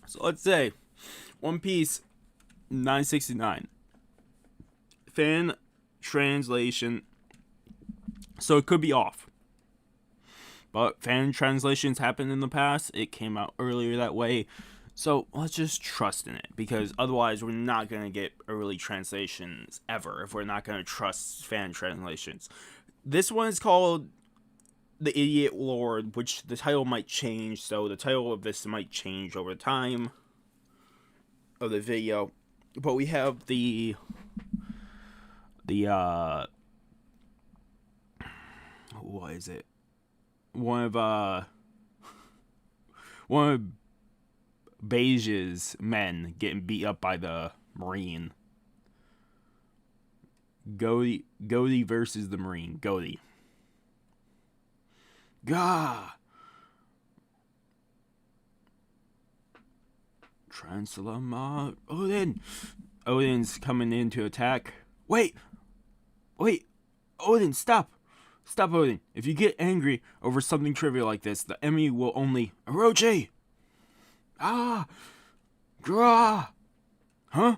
So let's say One Piece 969 fan translation. So it could be off. But fan translations happened in the past. It came out earlier that way. So let's just trust in it, because otherwise we're not going to get early translations ever if we're not going to trust fan translations. This one is called The Idiot Lord, which the title might change, so the title of this might change over time of the video. But we have the what is it? One of Beige's men getting beat up by the Marine. Goaty versus the Marine. Goaty. Gah! Translama. Oden! Oden's coming in to attack. Wait! Oden, stop! Stop, Oden. If you get angry over something trivial like this, the enemy will only... Orochi! Ah! Grah! Huh?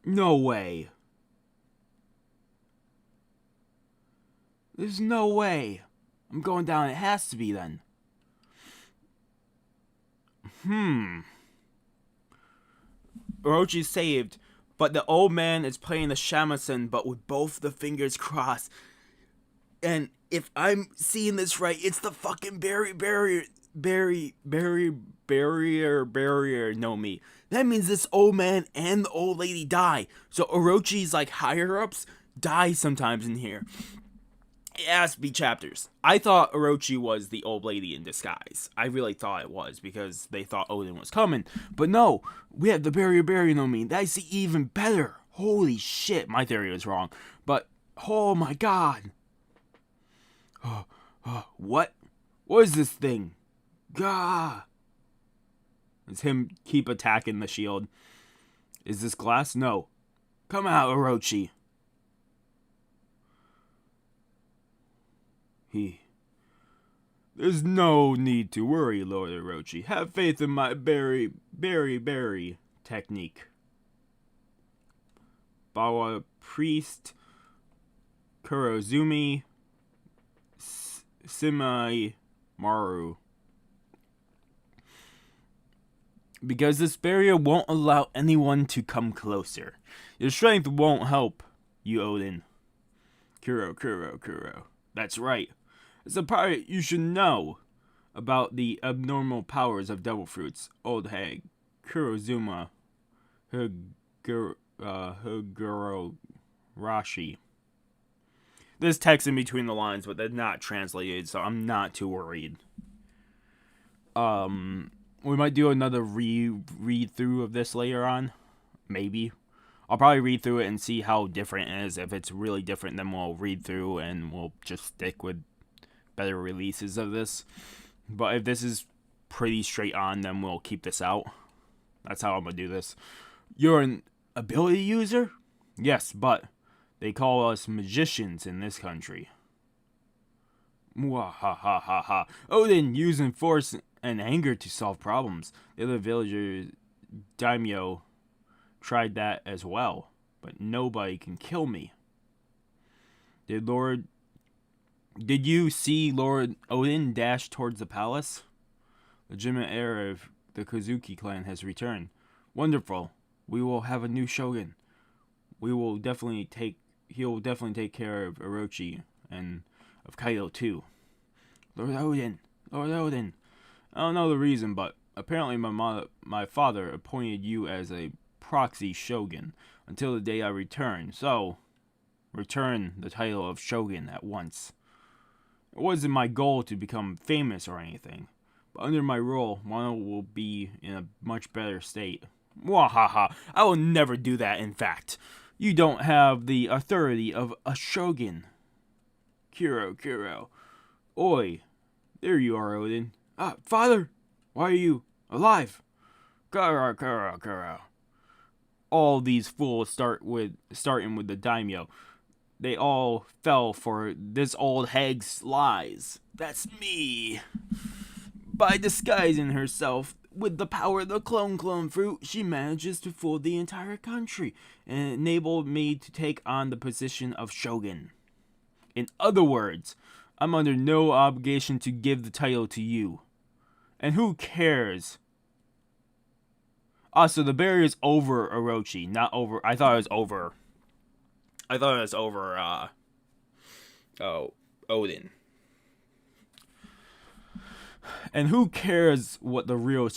No way. There's no way. I'm going down. It has to be then. Orochi's saved, but the old man is playing the shamisen, but with both the fingers crossed. And if I'm seeing this right, it's the fucking barrier no me. That means this old man and the old lady die. So Orochi's like higher ups die sometimes in here. It has to be chapters. I thought Orochi was the old lady in disguise. I really thought it was, because they thought Oden was coming. But no, we have the barrier no me. That's even better. Holy shit, my theory was wrong. But, oh my god. What? What is this thing? Gah! It's him keep attacking the shield. Is this glass? No. Come out, Orochi. There's no need to worry, Lord Orochi. Have faith in my berry technique. Bawa Priest, Kurozumi, Simai Maru. Because this barrier won't allow anyone to come closer. Your strength won't help you, Oden. Kuro. That's right. It's a part you should know about the abnormal powers of devil fruits. Old hag, Kurozuma, Higurashi. There's text in between the lines, but they're not translated, so I'm not too worried. We might do another read through of this later on. Maybe. I'll probably read through it and see how different it is. If it's really different, then we'll read through and we'll just stick with better releases of this. But if this is pretty straight on, then we'll keep this out. That's how I'm going to do this. You're an ability user? Yes, but they call us magicians in this country. Mwahahaha. Oden using force and anger to solve problems. The other villagers, daimyo, tried that as well, but nobody can kill me. Did you see Lord Oden dash towards the palace? Legitimate heir of the Kozuki clan has returned. Wonderful. We will have a new shogun. He'll definitely take care of Orochi and of Kaido too. Lord Oden. I don't know the reason, but apparently my father appointed you as a proxy shogun until the day I return. So, return the title of shogun at once. It wasn't my goal to become famous or anything, but under my rule, Wano will be in a much better state. Mwahaha, I will never do that, in fact. You don't have the authority of a shogun. Kuro. Oi, there you are, Oden. Father, why are you alive? Kuro. all these fools starting with the daimyo. They all fell for this old hag's lies. That's me. By disguising herself with the power of the clone fruit, she manages to fool the entire country and enable me to take on the position of shogun. In other words, I'm under no obligation to give the title to you. And who cares? So the barrier is over Orochi, not over. I thought it was over. Oden. And who cares what the real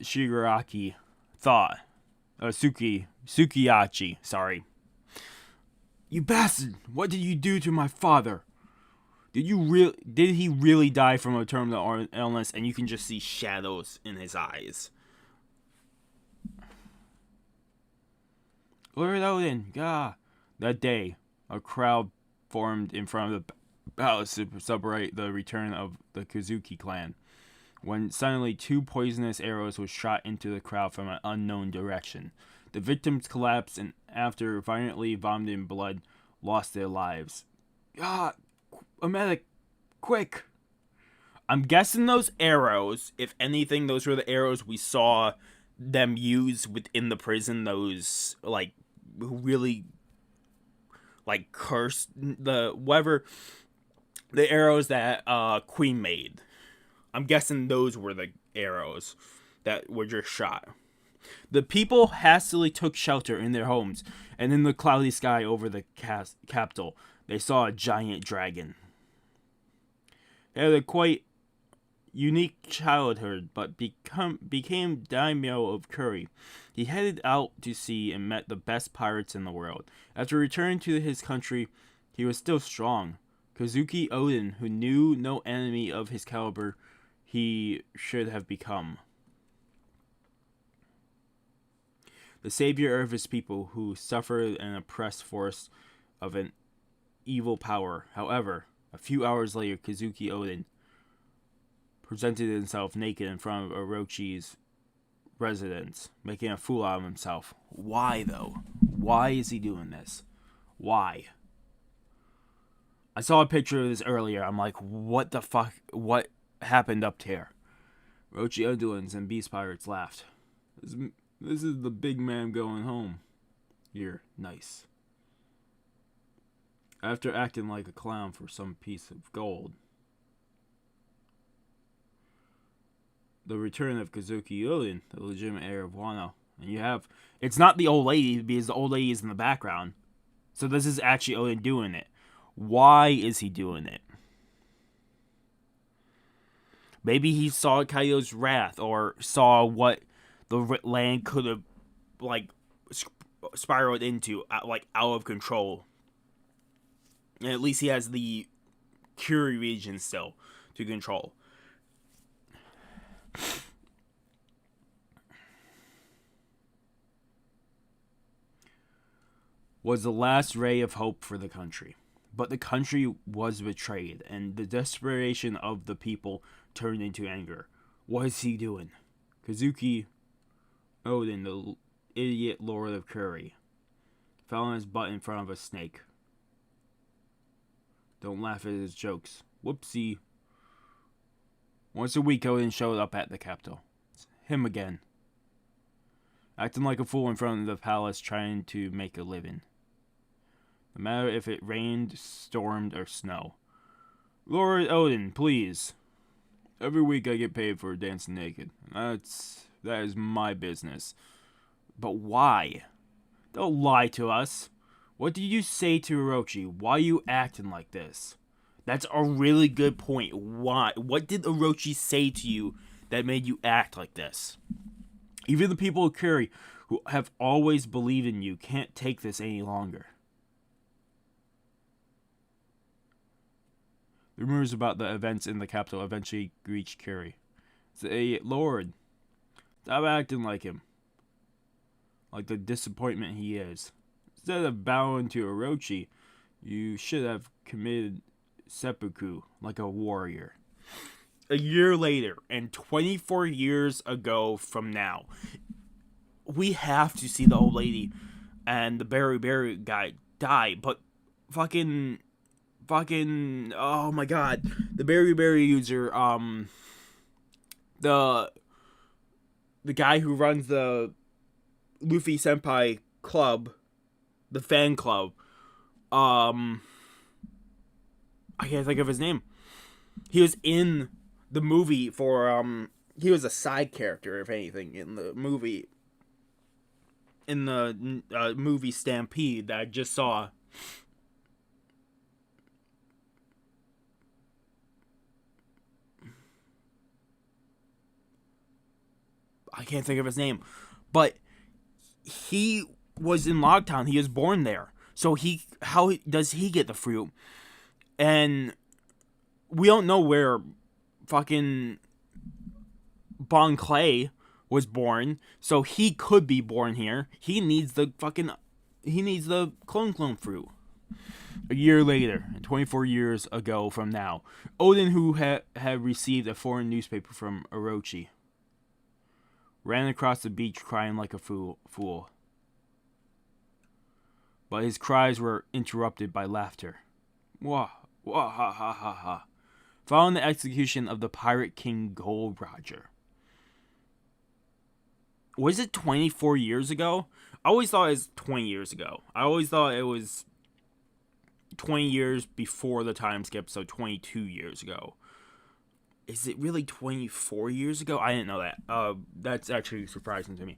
Shigaraki thought? Sukiyachi, sorry. You bastard! What did you do to my father? Did he really die from a terminal illness? And you can just see shadows in his eyes. Lord Oden, gah! That day, a crowd formed in front of the palace to celebrate the return of the Kazuki clan, when suddenly 2 poisonous arrows were shot into the crowd from an unknown direction. The victims collapsed and, after violently vomiting blood, lost their lives. A medic, quick! I'm guessing those arrows, if anything, those were the arrows we saw them use within the prison. Those, really, cursed, the arrows that Queen made. I'm guessing those were the arrows that were just shot. The people hastily took shelter in their homes, and in the cloudy sky over the capital, they saw a giant dragon. They had a quite unique childhood, but became daimyo of Kuri. He headed out to sea and met the best pirates in the world. After returning to his country, he was still strong. Kazuki Oden, who knew no enemy of his caliber he should have become. The savior of his people, who suffered an oppressed force of an evil power. However, a few hours later, Kazuki Oden presented himself naked in front of Orochi's residence, making a fool out of himself. Why, though? Why is he doing this? Why? I saw a picture of this earlier. I'm like, what the fuck? What happened up here? Orochi Underlings and Beast Pirates laughed. This is the big man going home. Here, nice. After acting like a clown for some piece of gold. The return of Kazuki Oden, the legitimate heir of Wano. And you have... It's not the old lady, because the old lady is in the background. So this is actually Oden doing it. Why is he doing it? Maybe he saw Kaido's wrath, or saw what the land could have, spiraled into, out of control. And at least he has the Kuri region still to control. Was the last ray of hope for the country. But the country was betrayed, and the desperation of the people turned into anger. What is he doing? Kazuki Oden, the idiot Lord of Kuri, fell on his butt in front of a snake. Don't laugh at his jokes. Whoopsie. Once a week, Oden showed up at the capital. It's him again. Acting like a fool in front of the palace, trying to make a living. No matter if it rained, stormed, or snow. Lord Oden, please. Every week I get paid for dancing naked. That is my business. But why? Don't lie to us. What did you say to Orochi? Why are you acting like this? That's a really good point. Why? What did Orochi say to you that made you act like this? Even the people of Kuri, who have always believed in you, can't take this any longer. The rumors about the events in the capital eventually reached Kuri. Say, Lord, stop acting like him. Like the disappointment he is. Instead of bowing to Orochi, you should have committed seppuku like a warrior. A year later, and 24 years ago from now, we have to see the old lady and the berry guy die, but fucking oh my god, the berry user, the guy who runs the Luffy Senpai club, the fan club, I can't think of his name. He was in the movie for he was a side character, if anything, in the movie movie Stampede that I just saw. I can't think of his name, but he was in Logtown. He was born there, so how does he get the fruit? And we don't know where fucking Bon Clay was born, so he could be born here. He needs the clone fruit. A year later, 24 years ago from now, Oden, who had received a foreign newspaper from Orochi, ran across the beach crying like a fool. But his cries were interrupted by laughter. Wah, wah, ha, ha, ha, ha. Following the execution of the Pirate King Gold Roger. Was it 24 years ago? I always thought it was 20 years ago. I always thought it was 20 years before the time skip, so 22 years ago. Is it really 24 years ago? I didn't know that. That's actually surprising to me.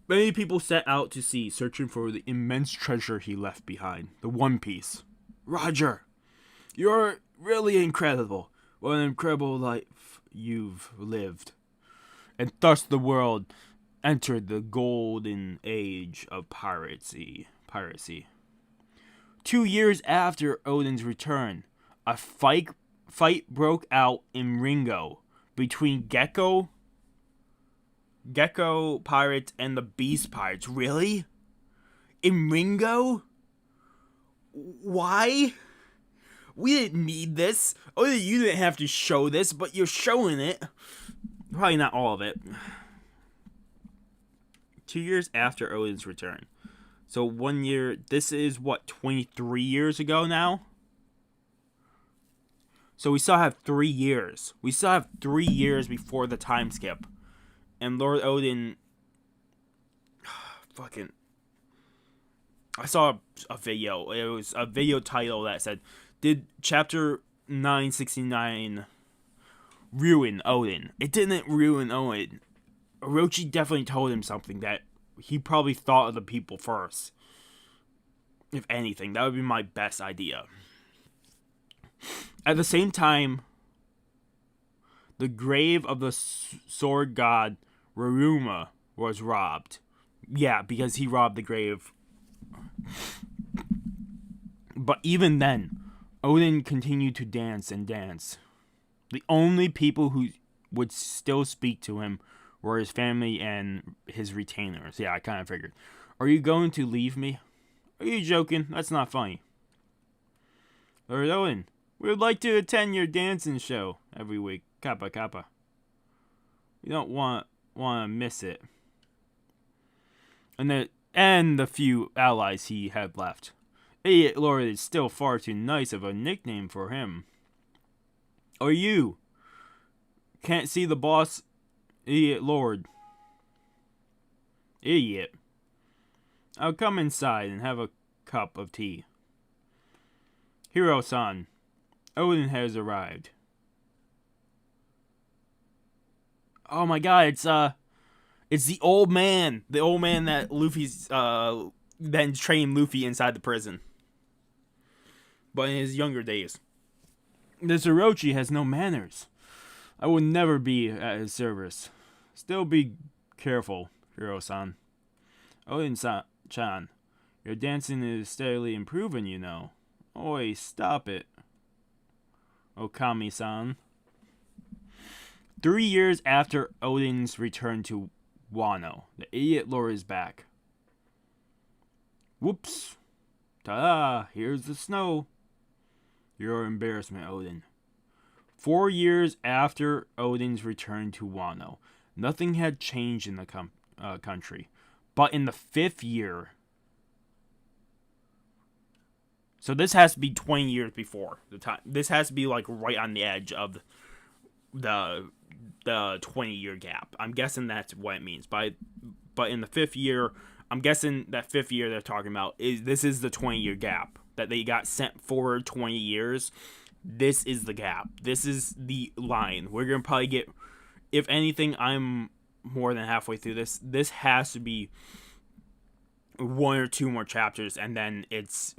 Many people set out to sea, searching for the immense treasure he left behind. The One Piece. Roger, you're really incredible. What an incredible life you've lived. And thus the world entered the golden age of piracy. 2 years after Oden's return, a fight broke out in Ringo between Gecko pirates and the Beast pirates. Really? In Ringo? Why? We didn't need this. Oh, you didn't have to show this, but you're showing it. Probably not all of it. 2 years after Oden's return. So 1 year, this is what, 23 years ago now? So we still have 3 years. We still have 3 years before the time skip. And Lord Oden... Fucking... I saw a video. It was a video title that said, did Chapter 969 ruin Oden? It didn't ruin Oden. Orochi definitely told him something that he probably thought of the people first. If anything, that would be my best idea. At the same time, the grave of the sword god Raruma was robbed. Yeah, because he robbed the grave. But even then, Oden continued to dance and dance. The only people who would still speak to him were his family and his retainers. Yeah, I kind of figured. Are you going to leave me? Are you joking? That's not funny. Lord Oden, we would like to attend your dancing show every week. Kappa kappa. We don't want to miss it. And the few allies he had left. Idiot Lord is still far too nice of a nickname for him. Or you can't see the boss, Idiot Lord. Idiot. I'll come inside and have a cup of tea. Hiro-san, Oden has arrived. Oh my god, it's the old man. The old man that Luffy's then trained Luffy inside the prison. But in his younger days. This Orochi has no manners. I will never be at his service. Still be careful, Hiro-san. Oden-chan, your dancing is steadily improving, you know. Oi, stop it. Okami-san. 3 years after Oden's return to Wano, the idiot lord is back. Whoops. Ta-da, here's the snow. Your embarrassment, Oden. 4 years after Oden's return to Wano, nothing had changed in the country. But in the 5th year, so this has to be 20 years before the time. This has to be like right on the edge of the 20-year gap. I'm guessing that's what it means. But in the 5th year, I'm guessing that 5th year they're talking about is the 20-year gap that they got sent forward 20 years. This is the gap. This is the line. We're gonna probably get, if anything, I'm more than halfway through this. This has to be 1 or 2 more chapters, and then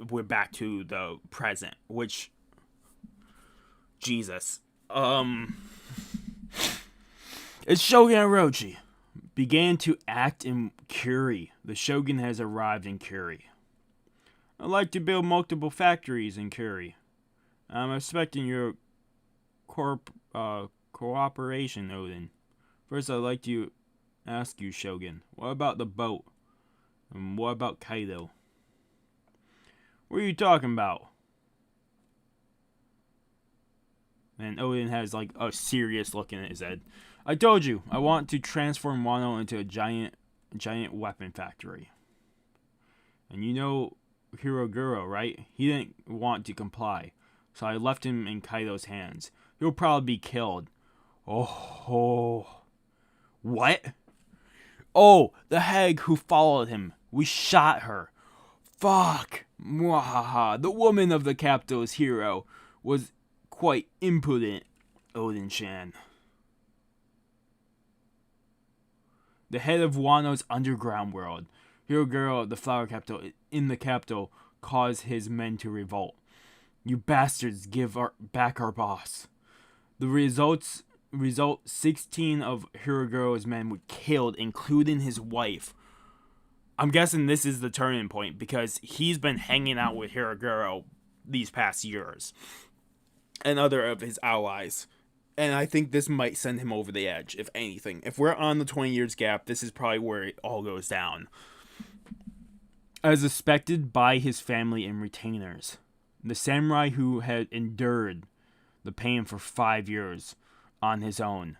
we're back to the present. Which, Jesus, it's Shogun Orochi began to act in Kuri. The Shogun has arrived in Kuri. I'd like to build multiple factories in Kuri. I'm expecting your cooperation, Oden. First, I'd like to ask you, Shogun, what about the boat? And what about Kaido? What are you talking about? And Oden has like a serious look in his head. I told you, I want to transform Wano into a giant weapon factory. And you know Hiroguro, right? He didn't want to comply. So I left him in Kaido's hands. He'll probably be killed. Oh. What? Oh, the hag who followed him. We shot her. Fuck. Mwahaha. The woman of the capital's hero was quite impudent, Oden-chan. The head of Wano's underground world, Hiroguro of the flower capital in the capital, caused his men to revolt. You bastards, give back our boss. The result, 16 of Hiroguro's men were killed, including his wife. I'm guessing this is the turning point, because he's been hanging out with Hiroguro these past years. And other of his allies. And I think this might send him over the edge, if anything. If we're on the 20 years gap, this is probably where it all goes down. As expected by his family and retainers, the samurai who had endured the pain for 5 years on his own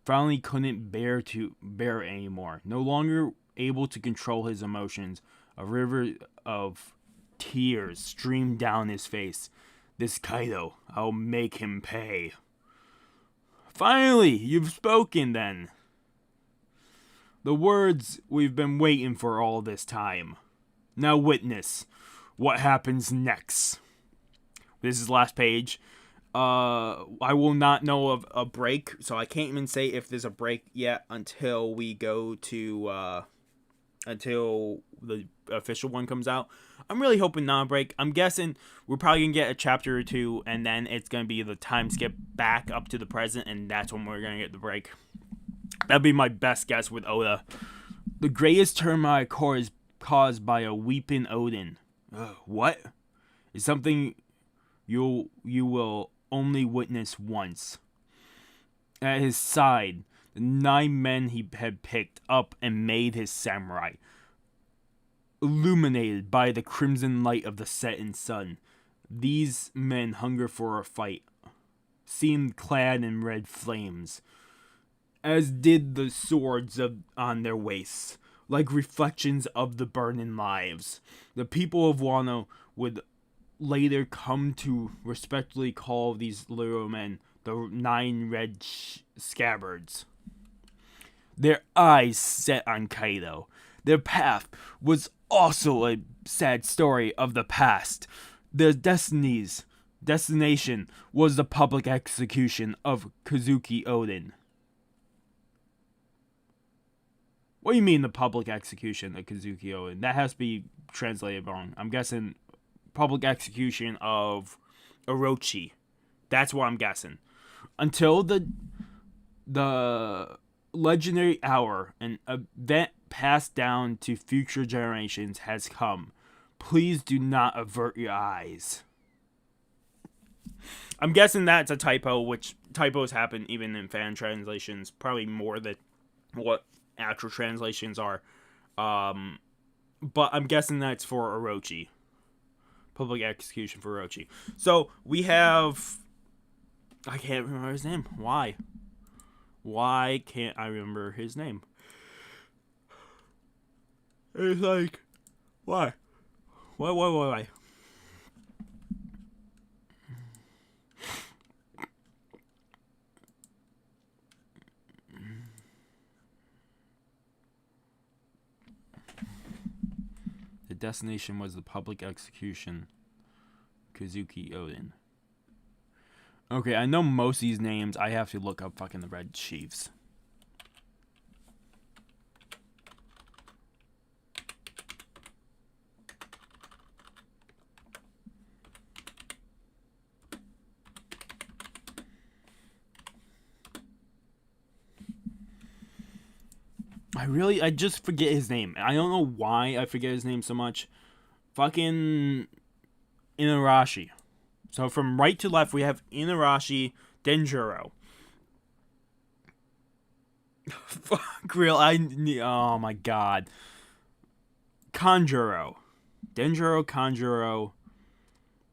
finally couldn't bear it anymore. No longer able to control his emotions, a river of tears streamed down his face. This Kaido, I'll make him pay. Finally, you've spoken then. The words we've been waiting for all this time. Now witness what happens next. This is the last page. I will not know of a break, so I can't even say if there's a break yet until we go to, until the official one comes out. I'm really hoping not a break. I'm guessing we're probably going to get a chapter or 2, and then it's going to be the time skip back up to the present, and that's when we're going to get the break. That'd be my best guess with Oda. The greatest turmoil is caused by a weeping Oden. What? Is something you will only witness once. At his side, the 9 men he had picked up and made his samurai, illuminated by the crimson light of the setting sun. These men hunger for a fight, seemed clad in red flames, as did the swords on their waists, like reflections of the burning lives. The people of Wano would later come to respectfully call these little men the 9 red scabbards. Their eyes set on Kaido. Their path was also a sad story of the past. Their destination was the public execution of Kazuki Oden. What do you mean the public execution of Kazuki Oden? That has to be translated wrong. I'm guessing public execution of Orochi. That's what I'm guessing. Until the legendary hour, an event passed down to future generations has come. Please do not avert your eyes. I'm guessing that's a typo, which typos happen even in fan translations, probably more than what actual translations are. But I'm guessing that's for Orochi. Public execution for Orochi. So we have... I can't remember his name. Why? Why can't I remember his name? It's like, why? Why? The destination was the public execution. Kazuki Oden. Okay, I know most of these names. I have to look up fucking the Red Chiefs. I just forget his name. I don't know why I forget his name so much. Fucking Inarashi. So from right to left, we have Inarashi, Denjiro. Fuck real. Oh my god. Kanjuro. Denjiro, Kanjuro.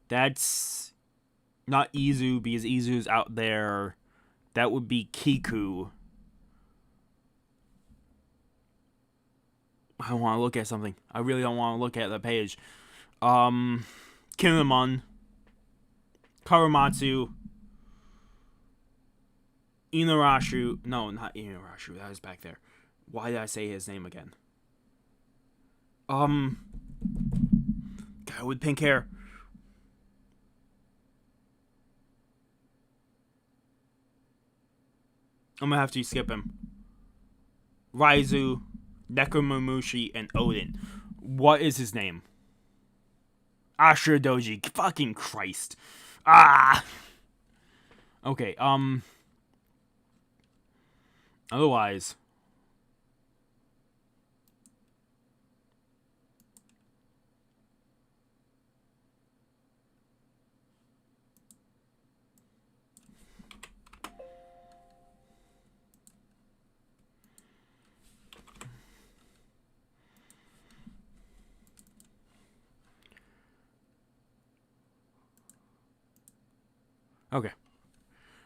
That's not Izu because Izu's out there. That would be Kiku. I don't want to look at something. I really don't want to look at the page. Kinemon. Karamatsu. Inarashu. No, not Inarashu. That was back there. Why did I say his name again? Guy with pink hair. I'm gonna have to skip him. Raizu, Nekomamushi, and Oden. What is his name? Ashura Doji. Fucking Christ. Okay, otherwise. Okay.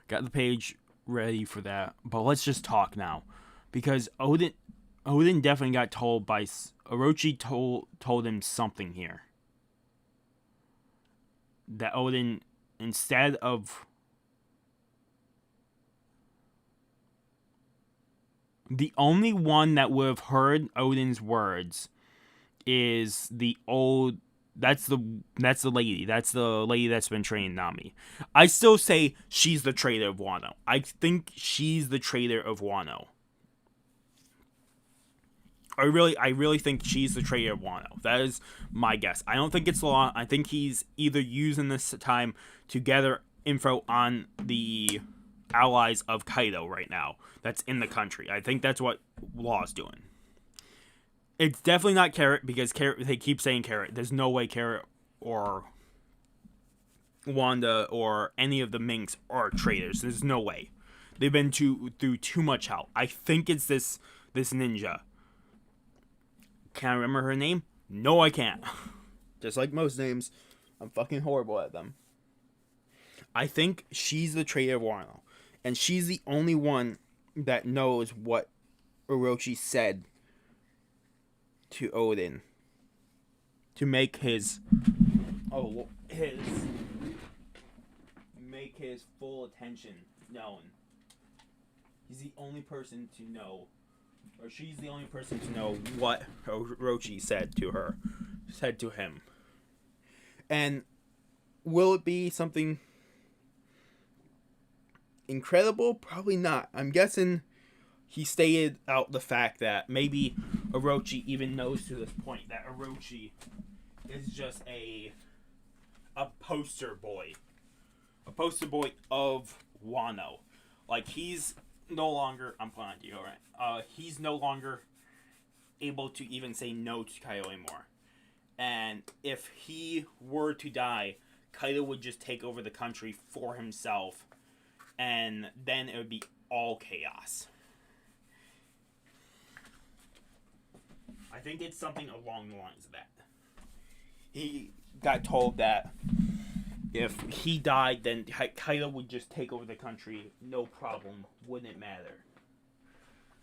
Got the page ready for that. But let's just talk now. Because Oden definitely got told by... Orochi told him something here. That Oden, instead of... The only one that would have heard Oden's words is the old... That's the lady. That's the lady that's been training Nami. I still say she's the traitor of Wano. I think she's the traitor of Wano. I really think she's the traitor of Wano. That is my guess. I don't think it's Law. I think he's either using this time to gather info on the allies of Kaido right now that's in the country. I think that's what Law's doing. It's definitely not Carrot because Carrot, they keep saying Carrot. There's no way Carrot or Wanda or any of the Minks are traitors. There's no way. They've been through too much hell. I think it's this ninja. Can I remember her name? No, I can't. Just like most names, I'm fucking horrible at them. I think she's the traitor of Wano. And she's the only one that knows what Orochi said to Oden to make his full attention known. He's the only person to know, or she's the only person to know what Orochi said to him. And will it be something incredible? Probably not. I'm guessing he stated out the fact that maybe Orochi even knows to this point that Orochi is just a poster boy. A poster boy of Wano. Like, he's no longer... I'm playing you, alright. He's no longer able to even say no to Kaido anymore. And if he were to die, Kaido would just take over the country for himself. And then it would be all chaos. I think it's something along the lines of that. He got told that if he died, then Kaido would just take over the country. No problem. Wouldn't matter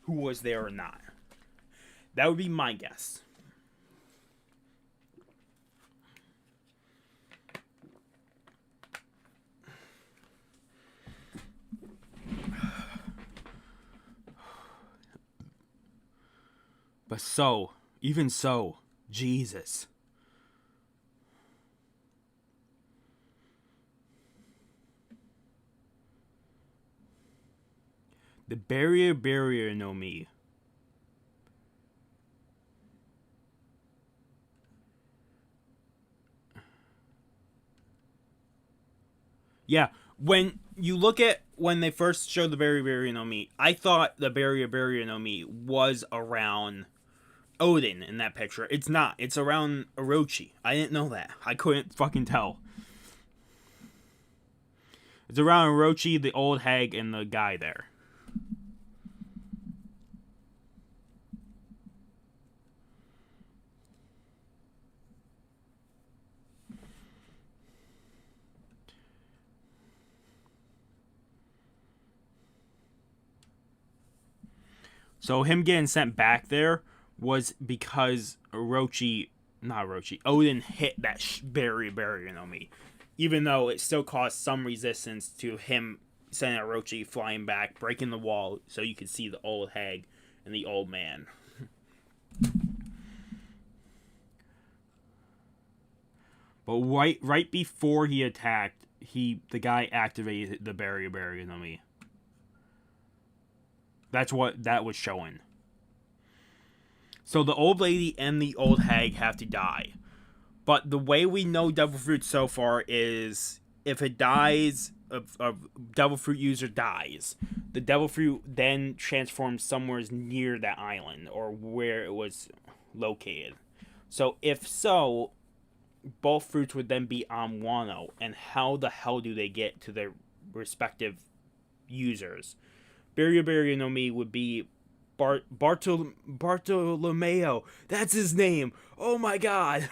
who was there or not. That would be my guess. Even so, Jesus. The barrier no me. Yeah, when you look at when they first showed the barrier no me, I thought the barrier no me was around Oden in that picture. It's not. It's around Orochi. I didn't know that. I couldn't fucking tell. It's around Orochi, the old hag, and the guy there. So him getting sent back there was because Odin hit that barrier no me. Even though it still caused some resistance to him sending Orochi flying back, breaking the wall so you could see the old hag and the old man. But right before he attacked, the guy activated the barrier no me. That's what that was showing. So the old lady and the old hag have to die. But the way we know Devil Fruit so far is if it dies, a Devil Fruit user dies, the Devil Fruit then transforms somewhere near that island or where it was located. So if so, both fruits would then be on Wano. And how the hell do they get to their respective users? Barrier no me would be Bartolomeo. That's his name. Oh my god.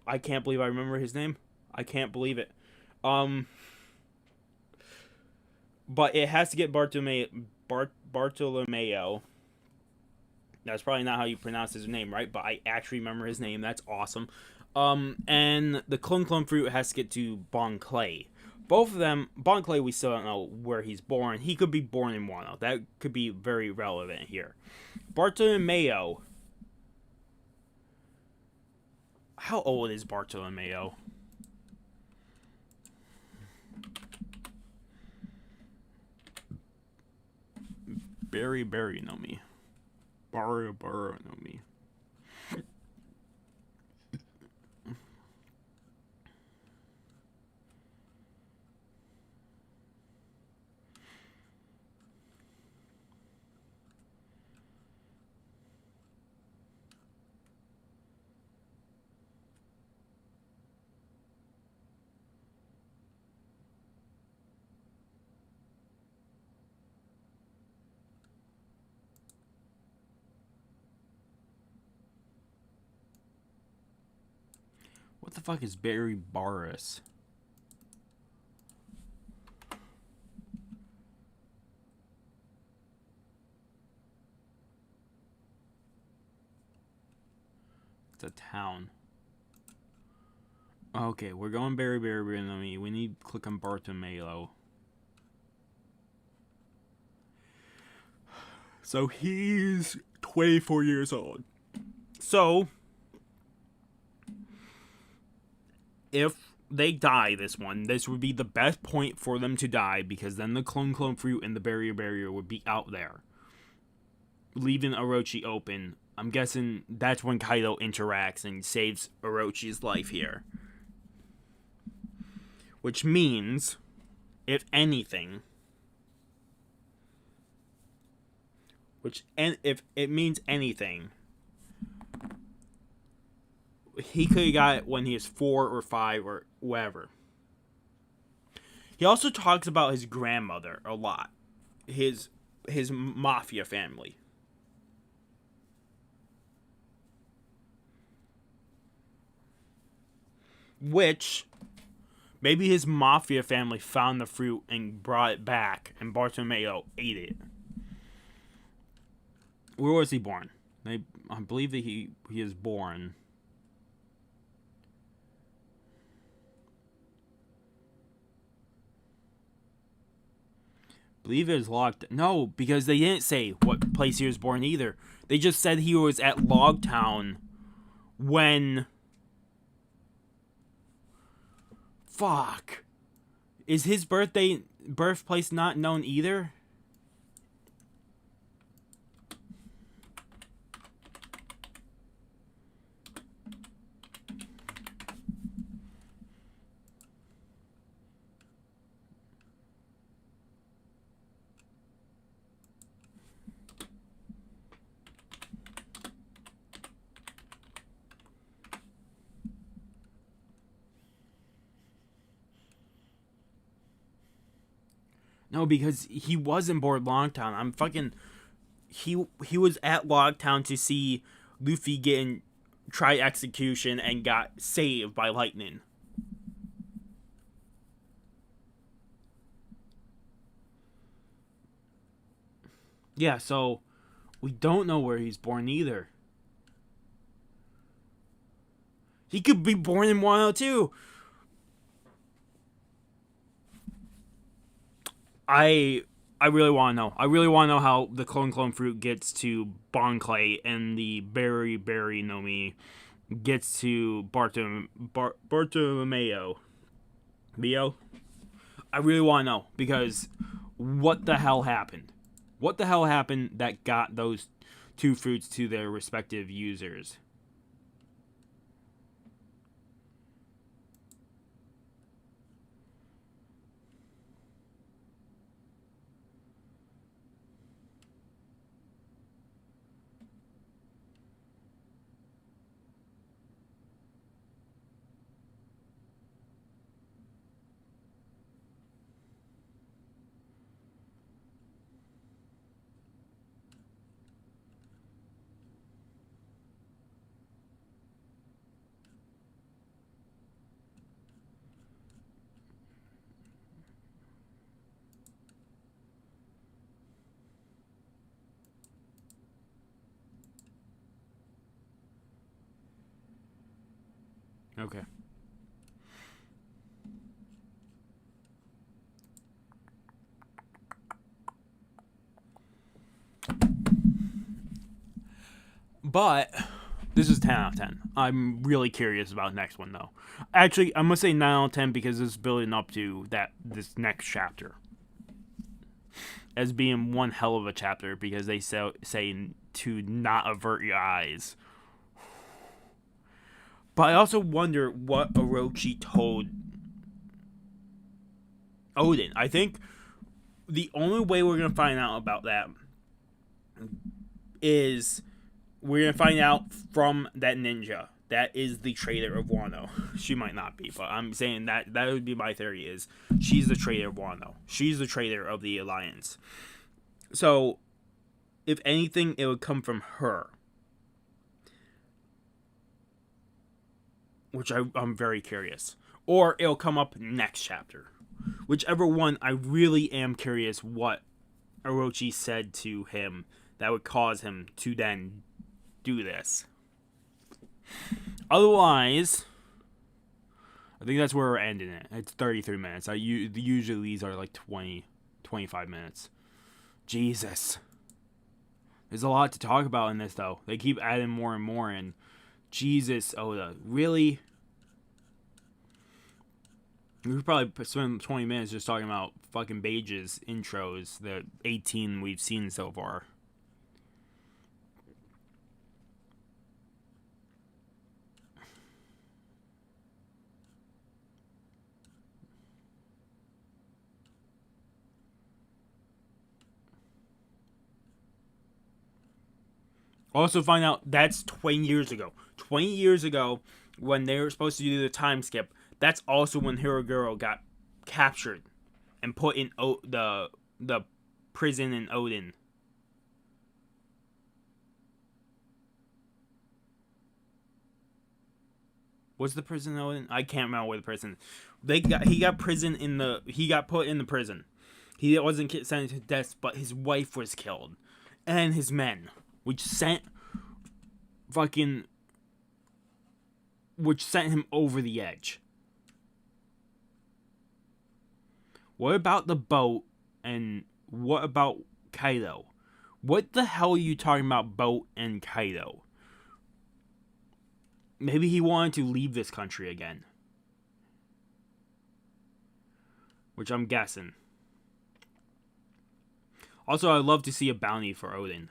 I can't believe I remember his name. I can't believe it. But it has to get Bartolomeo. That's probably not how you pronounce his name, right? But I actually remember his name. That's awesome. And the Clone Fruit has to get to Bon Clay. Both of them, Bon Clay, we still don't know where he's born. He could be born in Wano. That could be very relevant here. Bartolomeo. How old is Bartolomeo? Barry no me. Barra no me. What the fuck is Barry Barris? It's a town. Okay, we're going Barry no me. We need to click on Bartolomeo. So he's 24 years old. So if they die this would be the best point for them to die, because then the clone fruit and the barrier would be out there, leaving Orochi open. I'm guessing that's when Kaido interacts and saves Orochi's life here. Which means, if anything, if it means anything, he could have got it when he was 4 or 5 or whatever. He also talks about his grandmother a lot. His mafia family. Which, maybe his mafia family found the fruit and brought it back, and Bartolomeo ate it. Where was he born? I believe that he is born. believe it was locked. No, because they didn't say what place he was born either. They just said he was at Logtown when. Fuck. Is his birthplace not known either? No, because he wasn't born Longtown. I'm fucking. He was at Logtown to see Luffy try execution and got saved by lightning. Yeah, so we don't know where he's born either. He could be born in Wano too. I really want to know. I really want to know how the clone fruit gets to Bonclay and the berry Nomi gets to Bartolomeo. Mio? I really want to know because what the hell happened? What the hell happened that got those two fruits to their respective users? Okay. But this is 10 out of 10. I'm really curious about next one though. Actually, I'm gonna say 9 out of 10 because this is building up to this next chapter as being one hell of a chapter because they say to not avert your eyes. But I also wonder what Orochi told Oden. I think the only way we're going to find out about that is we're going to find out from that ninja. That is the traitor of Wano. She might not be, but I'm saying that would be my theory is she's the traitor of Wano. She's the traitor of the Alliance. So, if anything, it would come from her. Which I'm very curious. Or it'll come up next chapter. Whichever one, I really am curious what Orochi said to him that would cause him to then do this. Otherwise, I think that's where we're ending it. It's 33 minutes. Usually these are like 20, 25 minutes. Jesus. There's a lot to talk about in this, though. They keep adding more and more in. Jesus, Oda. Really? We could probably spend 20 minutes just talking about fucking Bage's intros, the 18 we've seen so far. Also find out that's 20 years ago. 20 years ago, when they were supposed to do the time skip, that's also when Hiroguro got captured and put in the prison in Oden. What's the prison in Oden? I can't remember where the prison. He got put in the prison. He wasn't sentenced to death, but his wife was killed, and his men, which sent him over the edge. What about the boat and what about Kaido? What the hell are you talking about Boat and Kaido? Maybe he wanted to leave this country again. Which I'm guessing. Also, I'd love to see a bounty for Oden.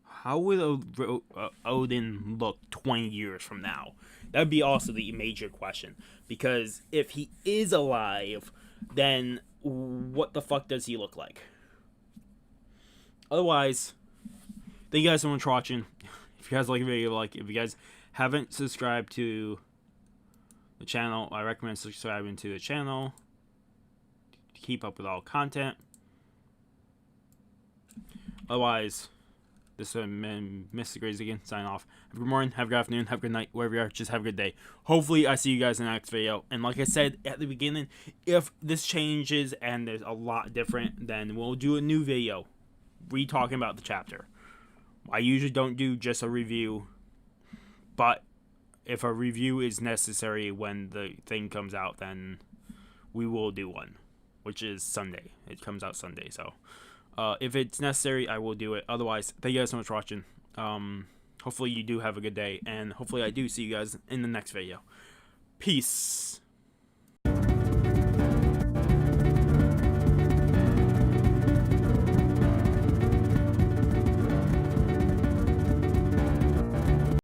How would Oden look 20 years from now? That would be also the major question. Because if he is alive, then what the fuck does he look like? Otherwise, thank you guys so much for watching. If you guys like the video, if you guys haven't subscribed to the channel, I recommend subscribing to the channel to keep up with all content. Otherwise, this is Mr. Grays again, sign off. Have a good morning, have a good afternoon, have a good night, wherever you are, just have a good day. Hopefully, I see you guys in the next video. And like I said at the beginning, if this changes and there's a lot different, then we'll do a new video re-talking about the chapter. I usually don't do just a review, but if a review is necessary when the thing comes out, then we will do one, which is Sunday. It comes out Sunday, so if it's necessary, I will do it. Otherwise, thank you guys so much for watching. Hopefully you do have a good day, and hopefully I do see you guys in the next video. Peace.